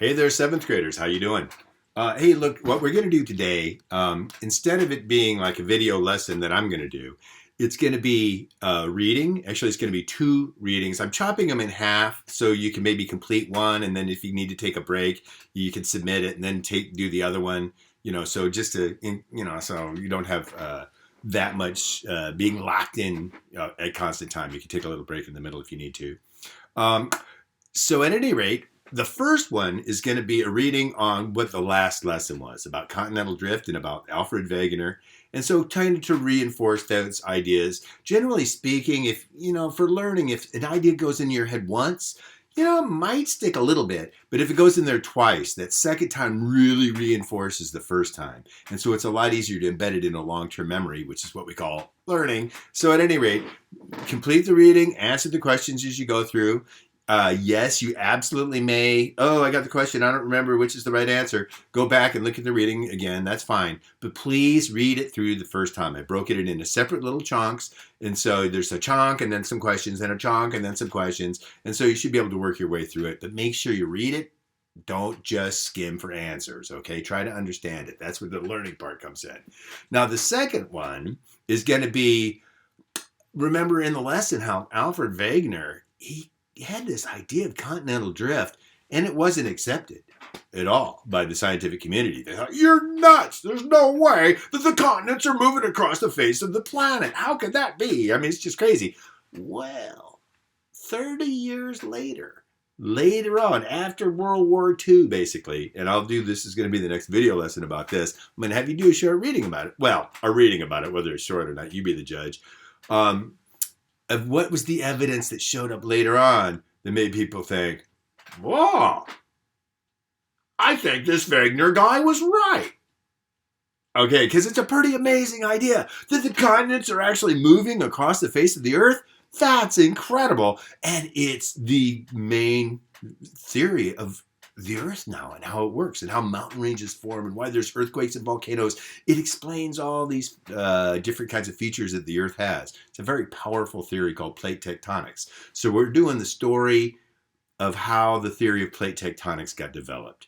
Hey there, seventh graders. How you doing? Hey, look, what we're going to do today, instead of it being like a video lesson that I'm going to do, it's going to be reading. Actually, it's going to be two readings. I'm chopping them in half so you can maybe complete one, and then if you need to take a break, you can submit it and then do the other one. So just so you don't have that much being locked in at constant time. You can take a little break in the middle if you need to. Um, so at any rate, the first one is going to be a reading on what the last lesson was about continental drift and about Alfred Wegener. And so trying to reinforce those ideas. Generally speaking, if, for learning, if an idea goes in your head once, it might stick a little bit. But if it goes in there twice, that second time really reinforces the first time. And so it's a lot easier to embed it in a long-term memory, which is what we call learning. So at any rate, complete the reading, answer the questions as you go through. Yes, you absolutely may. Oh, I got the question. I don't remember which is the right answer. Go back and look at the reading again. That's fine. But please read it through the first time. I broke it into separate little chunks. And so there's a chunk and then some questions, then a chunk and then some questions. And so you should be able to work your way through it. But make sure you read it. Don't just skim for answers, okay? Try to understand it. That's where the learning part comes in. Now, the second one is going to be, remember in the lesson how Alfred Wegener, he had this idea of continental drift, and it wasn't accepted at all by the scientific community. They thought, you're nuts. There's no way that the continents are moving across the face of the planet. How could that be? I mean, it's just crazy. Well, 30 years later on, after World War II, basically, and this is going to be the next video lesson about this. I'm going to have you do a short reading about it. Well, a reading about it, whether it's short or not, you be the judge. Of what was the evidence that showed up later on that made people think, whoa, I think this Wegener guy was right. Okay, because it's a pretty amazing idea that the continents are actually moving across the face of the earth. That's incredible. And it's the main theory of the earth now and how it works and how mountain ranges form and why there's earthquakes and volcanoes. It explains all these different kinds of features that the earth has. It's a very powerful theory called plate tectonics. So we're doing the story of how the theory of plate tectonics got developed.